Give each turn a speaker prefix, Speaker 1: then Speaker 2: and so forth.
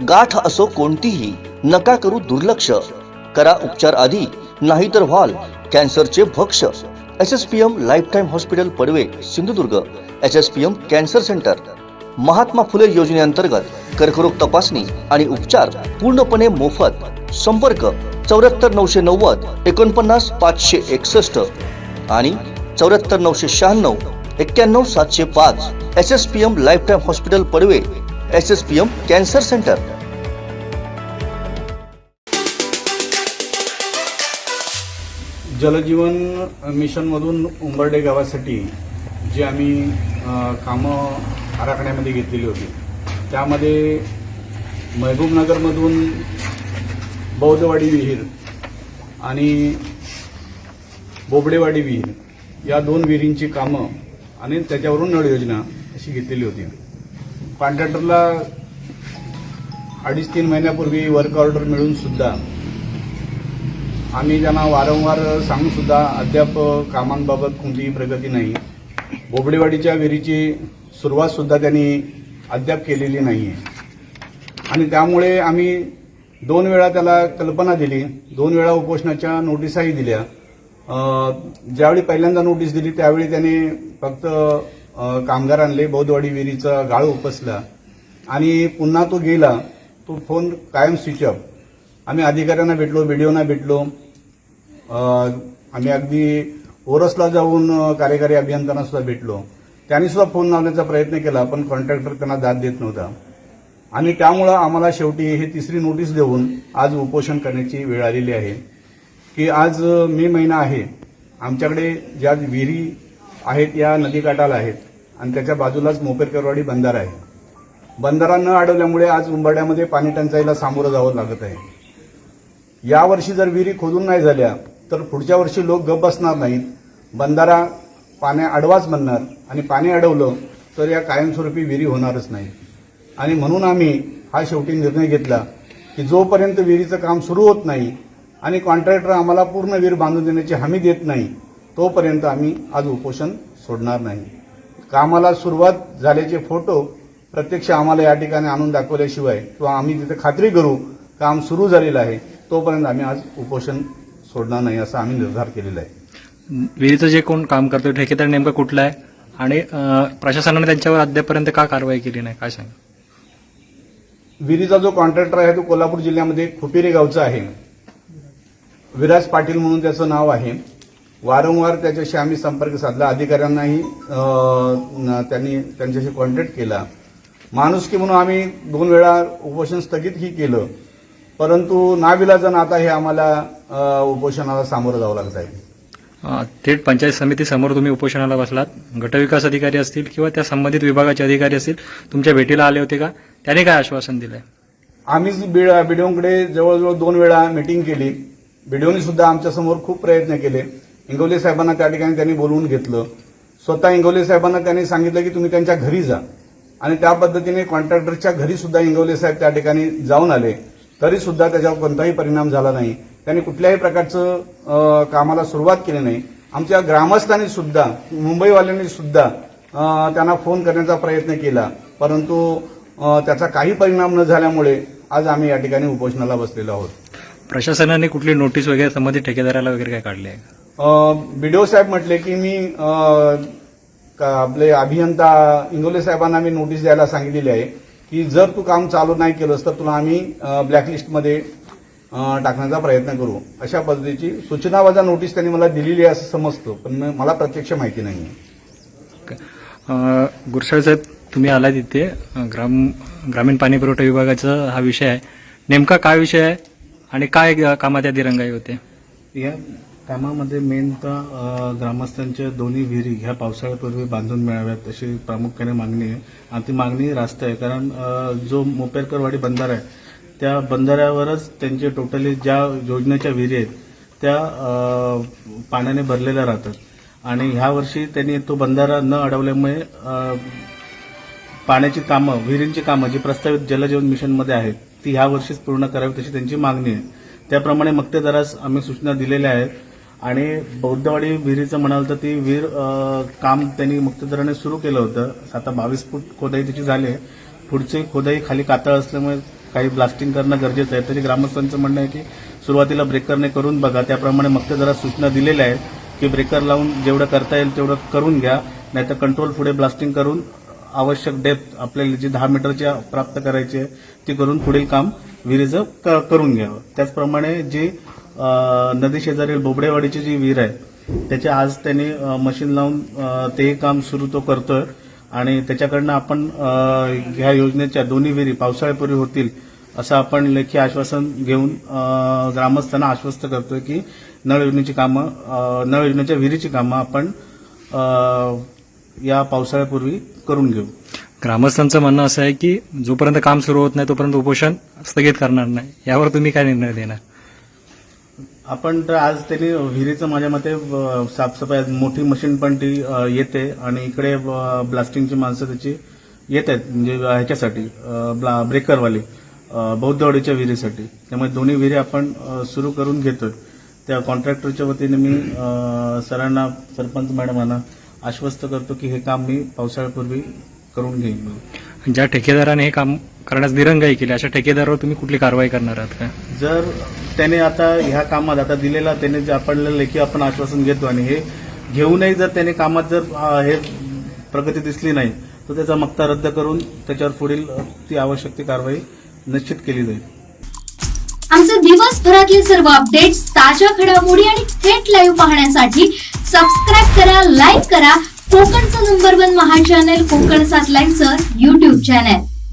Speaker 1: गाठ असो कोणतीही, नका करू दुर्लक्ष. करा उपचार आधी, नाहीतर व्हाल कॅन्सरचे भक्ष. SSPM lifetime hospital Padave Sindhudurg. SSPM cancer centre. Mahatma Phule योजनेअंतर्गत कर्करोग तपासणी आणि उपचार पूर्णपणे मोफत. संपर्क 74 990 49 561 आणि 74 996 91 705. SSPM lifetime hospital Padave. SSPM cancer centre.
Speaker 2: Jaljeevan मिशनमधून उंबर्डे गावासाठी जे आम्ही कामं आराखड्यामध्ये घेतलेली होती, त्यामध्ये महबूबनगरमधून बौद्धवाडी विहीर आणि बोबडेवाडी विहीर या 2 विहिरींची कामं आणि त्याच्यावरून नळ योजना अशी घेतलेली होती. कॉन्ट्रॅक्टरला 2.5-3 महिन्यापूर्वी वर्क ऑर्डर मिळून सुद्धा आम्ही त्यांना वारंवार सांगून सुद्धा अद्याप कामांबाबत कोणतीही प्रगती नाही. बोबडेवाडीच्या विहिरीची सुरुवात सुद्धा त्यांनी अद्याप केलेली नाही आहे आणि त्यामुळे आम्ही 2 वेळा त्याला कल्पना दिली, 2 वेळा उपोषणाच्या नोटिसाही दिल्या. ज्यावेळी पहिल्यांदा नोटीस दिली त्यावेळी त्याने फक्त कामगार आणले, बौद्धवाडी विहिरीचा गाळ उपसला आणि पुन्हा तो गेला. तो फोन कायम स्विच ऑफ. आम्ही अधिकाऱ्यांना भेटलो, बीडीओना भेटलो, आम्ही अगदी ओरसला जाऊन कार्यकारी अभियंत्यांना सुद्धा भेटलो. त्यांनी सुद्धा फोन लावण्याचा प्रयत्न केला, पण कॉन्ट्रॅक्टर त्यांना दाद देत नव्हता आणि त्यामुळं आम्हाला शेवटी हे 3री नोटीस देऊन आज उपोषण करण्याची वेळ आलेली आहे. की आज मे महिना आहे, आमच्याकडे ज्या विहिरी आहेत या नदीकाठाला आहेत आणि त्याच्या बाजूलाच मोपेरकरवाडी बंधारा आहे. बंधारा न अडवल्यामुळे आज उंबरड्यामध्ये पाणी टंचाईला सामोरं जावं लागत आहे. यावर्षी जर विहिरी खोदून नाही झाल्या तर पुढच्या वर्षी लोक गप्प बसणार नाहीत. बंधारा पाण्या अडवाच म्हणणार आणि पाणी अडवलं तर या कायमस्वरूपी विहिरी होणारच नाही. आणि म्हणून आम्ही हा शेवटी निर्णय घेतला की जोपर्यंत विहिरीचं काम सुरू होत नाही आणि कॉन्ट्रॅक्टर आम्हाला पूर्ण विहीर बांधून देण्याची हमी देत नाही तोपर्यंत आम्ही आज उपोषण सोडणार नाही. कामाला सुरुवात झाल्याचे फोटो प्रत्यक्ष आम्हाला या ठिकाणी आणून दाखवल्याशिवाय किंवा आम्ही तिथे खात्री करू काम सुरू झालेलं आहे तोपर्यंत आम्ही आज उपोषण सोडणार नाही असा आम्ही निर्धार केलेला आहे.
Speaker 3: विहिरीचं जे कोण काम करतो ठेकेदार नेमकं कुठला आहे आणि प्रशासनाने त्यांच्यावर अद्यापपर्यंत का कारवाई केली नाही, काय सांगा?
Speaker 2: विहिरीचा जो कॉन्ट्रॅक्टर आहे तो कोल्हापूर जिल्ह्यामध्ये खुपिरे गावचा आहे. विराज पाटील म्हणून त्याचं नाव आहे. वारंवार त्याच्याशी आम्ही संपर्क साधला, अधिकाऱ्यांनाही त्यांनी त्यांच्याशी कॉन्टॅक्ट केला. माणुसकी म्हणून आम्ही 2 वेळा उपोषण स्थगितही केलं, परंतु नाविलाजानं आता हे आम्हाला उपोषणाला सामोरं जावं लागत आहे.
Speaker 3: थेट पंचायत समिती समोर तुम्ही उपोषणाला बसलात. गटविकास अधिकारी असतील किंवा त्या संबंधित विभागाचे अधिकारी असतील तुमच्या भेटीला आले होते का? त्याने काय आश्वासन दिलंय?
Speaker 2: आम्हीच बीडीओकडे जवळजवळ 2 वेळा मीटिंग केली. बीडीओनी सुद्धा आमच्यासमोर खूप प्रयत्न केले. इंगवले साहेबांना त्या ठिकाणी त्यांनी बोलवून घेतलं. स्वतः इंगवले साहेबांना त्यांनी सांगितलं की तुम्ही त्यांच्या घरी जा आणि त्या पद्धतीने कॉन्ट्रॅक्टरच्या घरी सुद्धा इंगवले साहेब त्या ठिकाणी जाऊन आले, तरी सुद्धा त्याच्यावर कोणताही परिणाम झाला नाही. त्यांनी कुठल्याही प्रकारचं कामाला सुरुवात केली नाही. आमच्या ग्रामस्थांनी सुद्धा, मुंबईवाल्यांनी सुद्धा त्यांना फोन करण्याचा प्रयत्न केला, परंतु त्याचा काही परिणाम न झाल्यामुळे आज आम्ही या ठिकाणी उपोषणाला बसलेलो आहोत.
Speaker 3: प्रशासनाने कुठली नोटीस वगैरे संबंधित ठेकेदाराला वगैरे काय काढली आहे?
Speaker 2: बीडीओ साहेब म्हटले की मी आपले अभियंता इंगोले साहेबांना मी नोटीस द्यायला सांगितलेली आहे की जर तू काम चालू नाही केलंस तर तुला आम्ही ब्लॅकलिस्टमध्ये टाकण्याचा प्रयत्न करू. अशा पद्धतीची सूचनावजा नोटीस त्यांनी मला दिलेली आहे असं समजतं, पण मला प्रत्यक्ष माहिती नाही आहे.
Speaker 3: गुरसाळ साहेब, तुम्ही आला तिथे ग्रामीण पाणी पुरवठा विभागाचा हा विषय आहे. नेमका काय विषय आहे आणि काय कामात या दिरंगाई होते?
Speaker 4: या कामामध्ये मेनतः ग्रामस्थांच्या दोन्ही विहिरी ह्या पावसाळ्यापूर्वी बांधून मिळाव्यात अशी प्रामुख्याने मागणी आहे आणि ती मागणी रास्त आहे. कारण जो मोपेरकरवाडी बंधारा आहे त्या बंधाऱ्यावरच त्यांचे टोटली ज्या योजनेच्या विहिरी आहेत त्या पाण्याने भरलेल्या राहतात आणि ह्या वर्षी त्यांनी तो बंधारा न अडवल्यामुळे पाण्याची कामं, विहिरींची कामं जी प्रस्तावित जलजीवन मिशनमध्ये आहेत ती ह्या वर्षीच पूर्ण करावी तशी त्यांची मागणी आहे. त्याप्रमाणे मक्तेदारास आम्ही सूचना दिलेल्या आहेत आणि बौद्धवाडी विहिरीचं म्हणाल तर ती विहीर काम त्यांनी मक्तेदाराने सुरू केलं होतं. आता 22 फूट खोदाई त्याची झाली. पुढची खोदाई खाली कातळ असल्यामुळे काही ब्लास्टिंग करणं गरजेचं आहे. तरी ग्रामस्थांचं म्हणणं आहे की सुरुवातीला ब्रेकरने करून बघा. त्याप्रमाणे मग ते जरा सूचना दिलेल्या आहेत की ब्रेकर लावून जेवढं करता येईल तेवढं करून घ्या, नाहीतर कंट्रोल पुढे ब्लास्टिंग करून आवश्यक डेप्थ आपल्याला जी 10 मीटरची प्राप्त करायची आहे ती करून पुढील काम विहिरीचं करून घ्यावं. त्याचप्रमाणे जी नदी शेजारील बोबडेवाडीची जी विहीर आहे त्याच्या आज त्यांनी मशीन लावून तेही काम सुरू तो करतोय आणि त्याच्याकडनं आपण ह्या योजनेच्या दोन्ही विहिरी पावसाळ्यापूर्वी होतील असं आपण लेखी आश्वासन घेऊन ग्रामस्थांना आश्वस्त करतोय की नळ योजनेच्या विहिरीची कामं आपण या पावसाळ्यापूर्वी करून घेऊ.
Speaker 3: ग्रामस्थांचं म्हणणं असं आहे की जोपर्यंत काम सुरू होत नाही तोपर्यंत उपोषण स्थगित करणार नाही. यावर तुम्ही काय निर्णय देणार?
Speaker 4: आपण तर आज त्यांनी विहिरीचं माझ्या मते साफसफाई मोठी मशीन पण ती येते आणि इकडे ब्लास्टिंगची माणसं त्याची येत आहेत म्हणजे ह्याच्यासाठी ब्रेकरवाली बौद्धवाडीच्या विहिरीसाठी. त्यामुळे दोन्ही विहिरी आपण सुरू करून घेतोय. त्या कॉन्ट्रॅक्टरच्या वतीने मी सरांना सरपंच मॅडमांना आश्वस्त करतो की हे काम मी पावसाळ्यापूर्वी करून घेईन.
Speaker 3: ज्या ठेकेदाराने हे काम करण्यास दिरंगाई केली अशा ठेकेदारावर तुम्ही कुठली कारवाई करणार आहात का?
Speaker 4: जर त्याने आता ह्या कामात आता दिलेला त्याने जे आपल्याला लेखी आपण आश्वासन घेतो आणि हे घेऊनही जर त्याने कामात जर हे प्रगती दिसली नाही तर त्याचा मक्ता रद्द करून त्याच्यावर पुढील ती आवश्यक ती कारवाई निश्चित केली जाईल.
Speaker 5: आमचे दिवसभरातले सर्व अपडेट्स, ताज्या घडामोडी आणि थेट लाईव्ह पाहण्यासाठी सबस्क्राईब करा, लाईक करा कोकणचं नंबर 1 महा चॅनल कोकण 7 लाईव्हचं YouTube चॅनल.